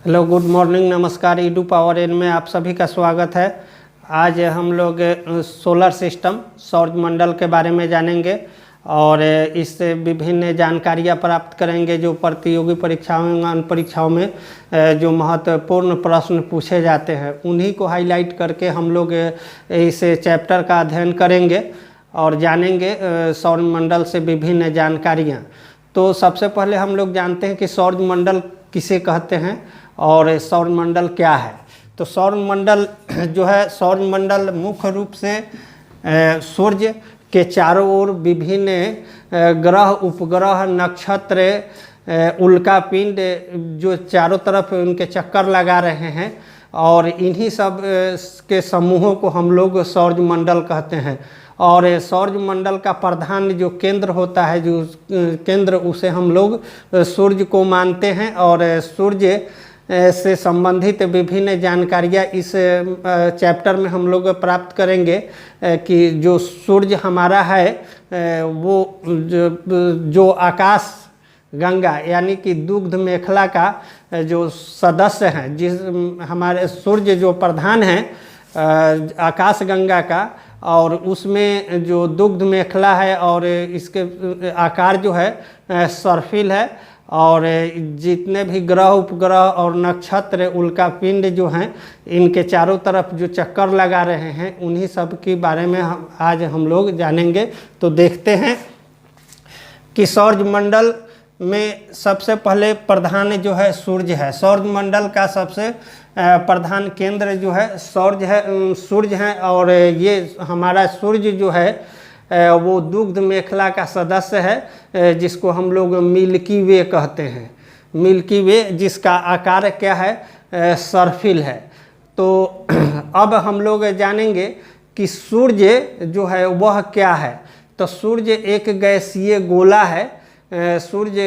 Hello, good morning, नमस्कार। Edu power N में आप सभी का स्वागत है। आज हम लोग सोलर सिस्टम सौर मंडल के बारे में जानेंगे और इससे विभिन्न जानकारियां प्राप्त करेंगे जो प्रतियोगी परीक्षाओं अन्य परीक्षाओं में जो महत्वपूर्ण प्रश्न पूछे जाते हैं उन्हीं को हाईलाइट करके हम लोग इस चैप्टर का अध्ययन करेंगे और जानेंगे सौर मंडल से विभिन्न जानकारियां। तो सबसे पहले हम लोग जानते हैं कि सौर मंडल किसे कहते हैं और सौर मंडल क्या है। तो सौर मंडल जो है, सौर मंडल मुख्य रूप से सूर्य के चारों ओर विभिन्न ग्रह, उपग्रह, नक्षत्र, उल्कापिंड जो चारों तरफ उनके चक्कर लगा रहे हैं और इन्हीं सब के समूहों को हम लोग सौर मंडल कहते हैं। और सौर मंडल का प्रधान जो केंद्र होता है, जो केंद्र, उसे हम लोग सूर्य को मानते हैं और सूर्य से संबंधित विभिन्न जानकारियाँ इस चैप्टर में हम लोग प्राप्त करेंगे कि जो सूर्य हमारा है वो जो आकाश गंगा यानी कि दुग्ध मेखला का जो सदस्य हैं, जिस हमारे सूर्य जो प्रधान है आकाश गंगा का, और उसमें जो दुग्ध मेखला है और इसके आकार जो है सर्फिल है और जितने भी ग्रह, उपग्रह और नक्षत्र, उल्कापिंड जो हैं, इनके चारों तरफ जो चक्कर लगा रहे हैं उन्हीं सब के बारे में आज हम लोग जानेंगे। तो देखते हैं कि सौर मंडल में सबसे पहले प्रधान जो है सूर्य है। सौर मंडल का सबसे प्रधान केंद्र जो है सूर्य है और ये हमारा सूर्य जो है वो दुग्ध मेखला का सदस्य है जिसको हम लोग मिल्की वे कहते हैं। मिल्की वे जिसका आकार क्या है, सर्फिल है। तो अब हम लोग जानेंगे कि सूर्य जो है वह क्या है। तो सूर्य एक गैसीय गोला है। सूर्य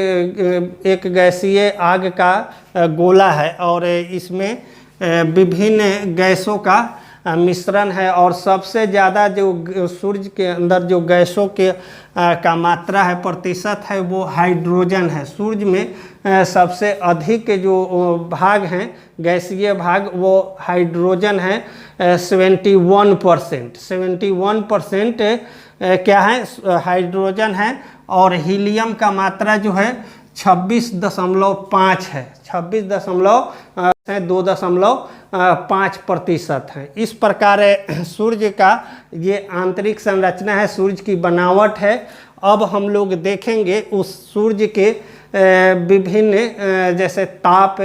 एक गैसीय आग का गोला है और इसमें विभिन्न गैसों का मिश्रण है और सबसे ज़्यादा जो सूर्य के अंदर जो गैसों के का मात्रा है, प्रतिशत है, वो हाइड्रोजन है। सूर्य में सबसे अधिक जो भाग हैं, गैसीय भाग, वो हाइड्रोजन है। 71% क्या है, हाइड्रोजन है और हीलियम का मात्रा जो है 26.5 है। 26.2.5% है। इस प्रकार सूर्य का ये आंतरिक संरचना है, सूर्य की बनावट है। अब हम लोग देखेंगे उस सूर्य के विभिन्न जैसे ताप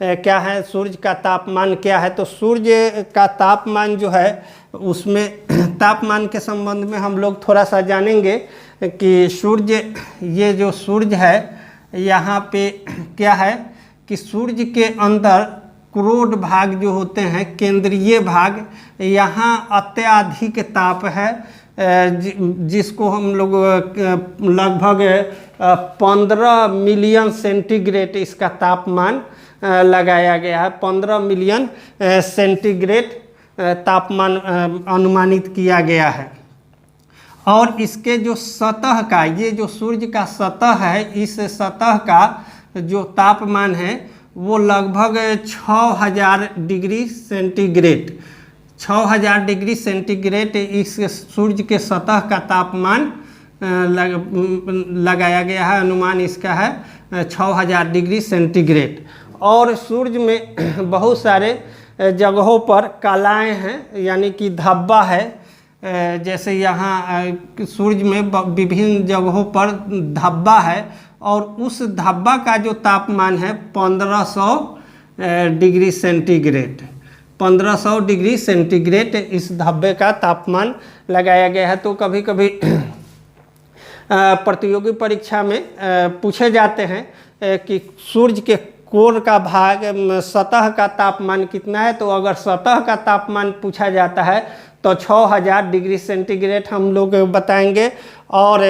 क्या है, सूर्य का तापमान क्या है। तो सूर्य का तापमान जो है उसमें तापमान के संबंध में हम लोग थोड़ा सा जानेंगे कि सूर्य, ये जो सूर्य है यहाँ पे क्या है कि सूर्य के अंदर क्रोड भाग जो होते हैं, केंद्रीय भाग, यहाँ अत्यधिक ताप है जिसको हम लोग लगभग 15 मिलियन सेंटीग्रेड इसका तापमान लगाया गया है। 15 मिलियन सेंटीग्रेड तापमान अनुमानित किया गया है। और इसके जो सतह का, ये जो सूर्य का सतह है, इस सतह का जो तापमान है वो लगभग 6000 डिग्री सेंटीग्रेड, 6000 डिग्री सेंटीग्रेड इस सूर्य के सतह का तापमान लगाया गया है। अनुमान इसका है 6000 डिग्री सेंटीग्रेड। और सूर्य में बहुत सारे जगहों पर कलाएं हैं, यानी कि धब्बा है। जैसे यहाँ सूर्य में विभिन्न जगहों पर धब्बा है और उस धब्बा का जो तापमान है 1500 डिग्री सेंटीग्रेड, 1500 डिग्री सेंटीग्रेड इस धब्बे का तापमान लगाया गया है। तो कभी कभी प्रतियोगी परीक्षा में पूछे जाते हैं कि सूर्य के कोर का भाग, सतह का तापमान कितना है। तो अगर सतह का तापमान पूछा जाता है तो 6000 डिग्री सेंटीग्रेड हम लोग बताएंगे। और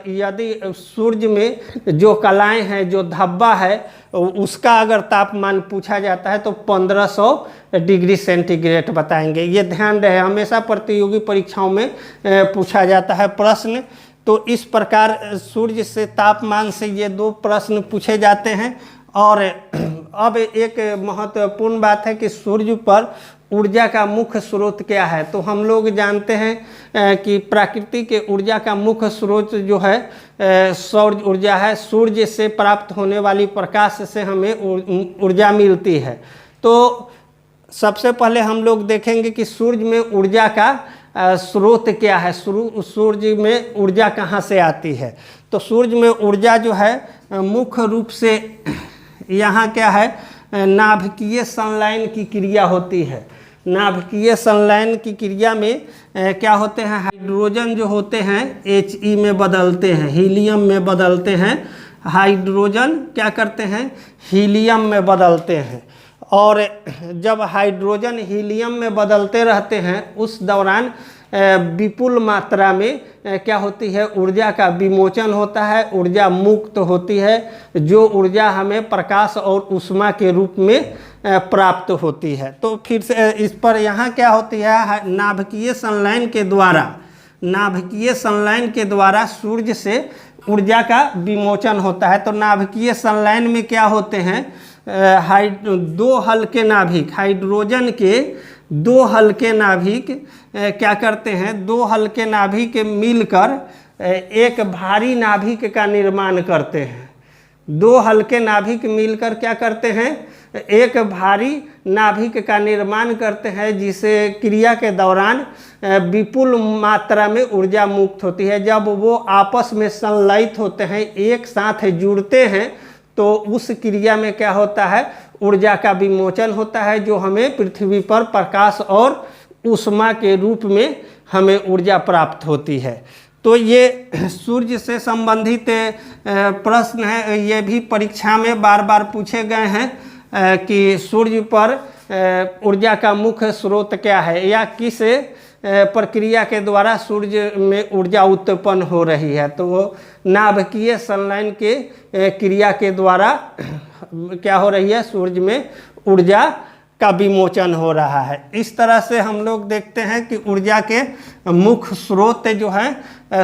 यदि सूर्य में जो कलाएं हैं, जो धब्बा है, उसका अगर तापमान पूछा जाता है तो 1500 डिग्री सेंटीग्रेड बताएंगे। ये ध्यान रहे, हमेशा प्रतियोगी परीक्षाओं में पूछा जाता है प्रश्न। तो इस प्रकार सूर्य से तापमान से ये दो प्रश्न पूछे जाते हैं। और अब एक महत्वपूर्ण बात है कि सूर्य पर ऊर्जा का मुख्य स्रोत क्या है। तो हम लोग जानते हैं कि प्रकृति के ऊर्जा का मुख्य स्रोत जो है सौर ऊर्जा है। सूर्य से प्राप्त होने वाली प्रकाश से हमें ऊर्जा मिलती है। तो सबसे पहले हम लोग देखेंगे कि सूर्य में ऊर्जा का स्रोत क्या है, सूर्य में ऊर्जा कहाँ से आती है। तो सूर्य में ऊर्जा जो है मुख्य रूप से यहाँ क्या है, नाभिकीय संलयन की क्रिया होती है। नाभिकीय संलयन की क्रिया में क्या होते हैं, हाइड्रोजन जो होते हैं He में बदलते हैं, हीलियम में बदलते हैं। हाइड्रोजन क्या करते हैं, हीलियम में बदलते हैं। और जब हाइड्रोजन हीलियम में बदलते रहते हैं उस दौरान विपुल मात्रा में क्या होती है, ऊर्जा का विमोचन होता है, ऊर्जा मुक्त होती है, जो ऊर्जा हमें प्रकाश और ऊष्मा के रूप में प्राप्त होती है। तो फिर से इस पर यहाँ क्या होती है, नाभिकीय संलयन के द्वारा सूर्य से ऊर्जा का विमोचन होता है। तो नाभिकीय संलयन में क्या होते हैं, दो हल्के नाभिक, हाइड्रोजन के दो हल्के नाभिक क्या करते हैं, दो हल्के नाभिक मिलकर एक भारी नाभिक का निर्माण करते हैं। दो हल्के नाभिक मिलकर क्या करते हैं, एक भारी नाभिक का निर्माण करते हैं, जिसे क्रिया के दौरान विपुल मात्रा में ऊर्जा मुक्त होती है। जब वो आपस में संलयित होते हैं, एक साथ जुड़ते हैं, तो उस क्रिया में क्या होता है, ऊर्जा का विमोचन होता है, जो हमें पृथ्वी पर प्रकाश और ऊष्मा के रूप में हमें ऊर्जा प्राप्त होती है। तो ये सूर्य से संबंधित प्रश्न है, ये भी परीक्षा में बार बार पूछे गए हैं कि सूर्य पर ऊर्जा का मुख्य स्रोत क्या है, या किस प्रक्रिया के द्वारा सूर्य में ऊर्जा उत्पन्न हो रही है। तो वो नाभिकीय संलयन के क्रिया के द्वारा क्या हो रही है, सूर्य में ऊर्जा का विमोचन हो रहा है। इस तरह से हम लोग देखते हैं कि ऊर्जा के मुख्य स्रोत जो है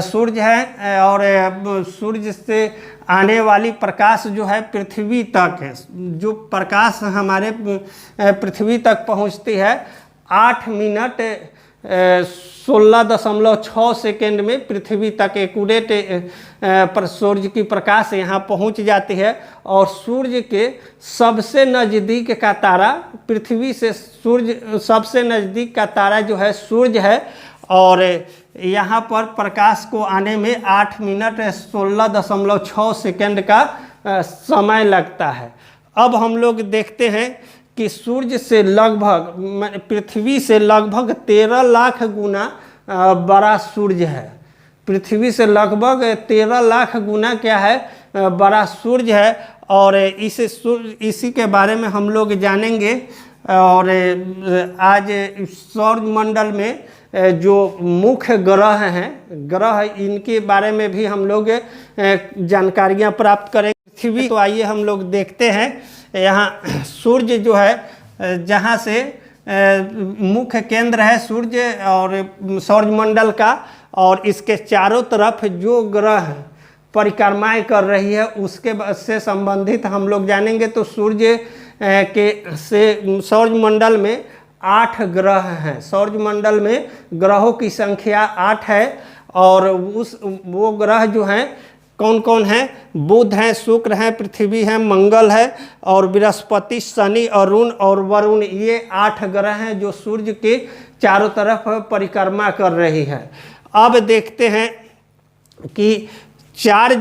सूर्य है, और सूर्य से आने वाली प्रकाश जो है पृथ्वी तक है। जो प्रकाश हमारे पृथ्वी तक पहुंचती है 8 मिनट 16.6 सेकेंड में पृथ्वी तक एक्यूरेट पर सूर्य की प्रकाश यहाँ पहुँच जाती है। और सूर्य के सबसे नज़दीक का तारा, पृथ्वी से सूर्य सबसे नज़दीक का तारा जो है सूर्य है, और यहाँ पर प्रकाश को आने में 8 मिनट 16.6 सेकेंड का समय लगता है। अब हम लोग देखते हैं कि सूर्य से लगभग, पृथ्वी से लगभग 13 लाख गुना बड़ा सूर्य है। पृथ्वी से लगभग 13 लाख गुना क्या है, बड़ा सूर्य है। और इसी के बारे में हम लोग जानेंगे। और आज सौर मंडल में जो मुख्य ग्रह हैं, इनके बारे में भी हम लोग जानकारियाँ प्राप्त करेंगे। पृथ्वी, तो आइए हम लोग देखते हैं। यहाँ सूर्य जो है, जहाँ से मुख्य केंद्र है सूर्य और सौरमंडल का, और इसके चारों तरफ जो ग्रह परिक्रमाएं कर रही है उसके से संबंधित हम लोग जानेंगे। तो सूर्य के से सौरमंडल में 8 ग्रह हैं। सौरमंडल में ग्रहों की संख्या 8 है। और वो ग्रह जो हैं कौन कौन हैं, बुध हैं, शुक्र हैं, पृथ्वी है, मंगल है, और बृहस्पति, शनि, अरुण और वरुण। ये 8 ग्रह हैं जो सूर्य के चारों तरफ परिक्रमा कर रही है। अब देखते हैं कि 4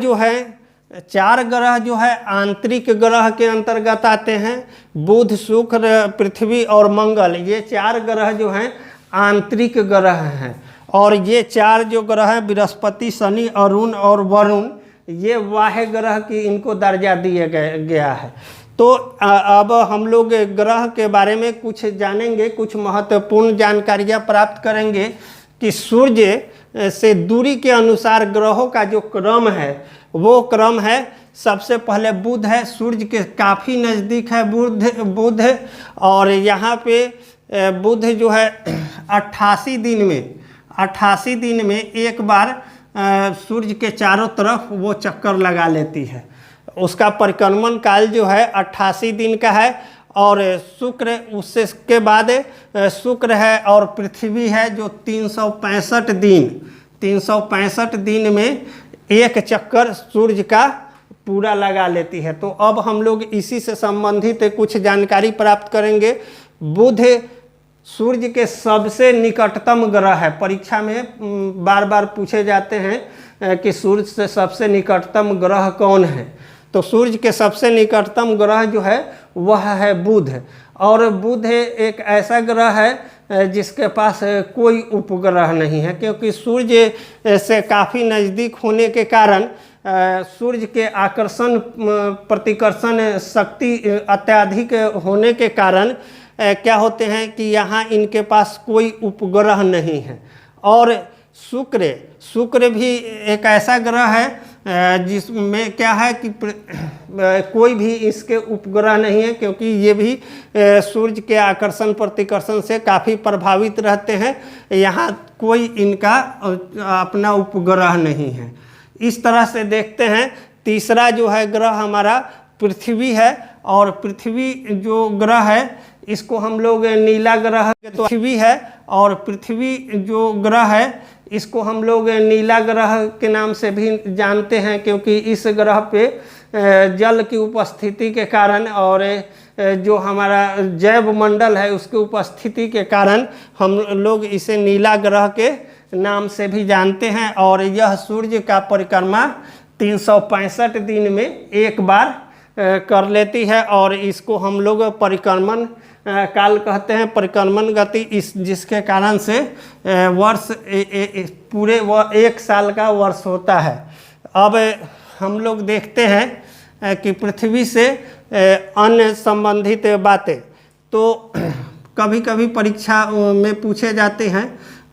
ग्रह जो है आंतरिक ग्रह के अंतर्गत आते हैं। बुध, शुक्र, पृथ्वी और मंगल, ये 4 ग्रह जो हैं आंतरिक ग्रह हैं। और ये 4 जो ग्रह हैं, बृहस्पति, शनि, अरुण और वरुण, ये बाह्य ग्रह की इनको दर्जा दिया गया है। तो अब हम लोग ग्रह के बारे में कुछ जानेंगे, कुछ महत्वपूर्ण जानकारियाँ प्राप्त करेंगे कि सूर्य से दूरी के अनुसार ग्रहों का जो क्रम है, वो क्रम है, सबसे पहले बुध है, सूर्य के काफ़ी नज़दीक है बुध। और यहाँ पे बुध जो है 88 दिन में एक बार सूर्य के चारों तरफ वो चक्कर लगा लेती है। उसका परिक्रमण काल जो है 88 दिन का है। और शुक्र उसके बाद शुक्र है और पृथ्वी है जो 365 दिन में एक चक्कर सूर्य का पूरा लगा लेती है। तो अब हम लोग इसी से संबंधित कुछ जानकारी प्राप्त करेंगे। बुध सूर्य के सबसे निकटतम ग्रह है। परीक्षा में बार बार पूछे जाते हैं कि सूर्य से सबसे निकटतम ग्रह कौन है। तो सूर्य के सबसे निकटतम ग्रह जो है वह है बुध। और बुध एक ऐसा ग्रह है जिसके पास कोई उपग्रह नहीं है, क्योंकि सूर्य से काफ़ी नज़दीक होने के कारण सूर्य के आकर्षण प्रतिकर्षण शक्ति अत्यधिक होने के कारण क्या होते हैं कि यहाँ इनके पास कोई उपग्रह नहीं है। और शुक्र भी एक ऐसा ग्रह है जिसमें क्या है कि कोई भी इसके उपग्रह नहीं है, क्योंकि ये भी सूर्य के आकर्षण प्रतिकर्षण से काफ़ी प्रभावित रहते हैं। यहाँ कोई इनका अपना उपग्रह नहीं है। इस तरह से देखते हैं। तीसरा जो है ग्रह हमारा पृथ्वी है। और पृथ्वी जो ग्रह है इसको हम लोग नीला ग्रह, तो पृथ्वी है और पृथ्वी जो ग्रह है इसको हम लोग नीला ग्रह के नाम से भी जानते हैं, क्योंकि इस ग्रह पे जल की उपस्थिति के कारण और जो हमारा जैव मंडल है उसकी उपस्थिति के कारण हम लोग इसे नीला ग्रह के नाम से भी जानते हैं। और यह सूर्य का परिक्रमा 365 दिन में एक बार कर लेती है। और इसको हम लोग परिक्रमण काल कहते हैं, परिक्रमण गति, इस जिसके कारण से वर्ष पूरे एक साल का वर्ष होता है। अब हम लोग देखते हैं कि पृथ्वी से अन्य संबंधित बातें तो कभी कभी परीक्षा में पूछे जाते हैं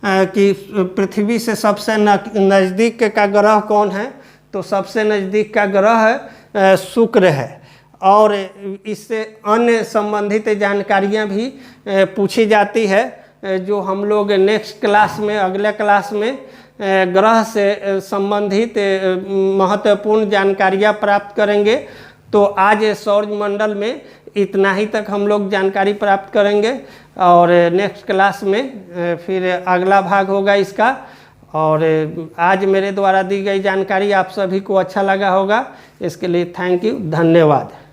कि पृथ्वी से सबसे नज़दीक का ग्रह कौन है। तो सबसे नज़दीक का ग्रह शुक्र है। और इससे अन्य संबंधित जानकारियां भी पूछी जाती है, जो हम लोग नेक्स्ट क्लास में, अगले क्लास में ग्रह से संबंधित महत्वपूर्ण जानकारियां प्राप्त करेंगे। तो आज सौरमंडल में इतना ही तक हम लोग जानकारी प्राप्त करेंगे और नेक्स्ट क्लास में फिर अगला भाग होगा इसका। और आज मेरे द्वारा दी गई जानकारी आप सभी को अच्छा लगा होगा, इसके लिए थैंक यू, धन्यवाद।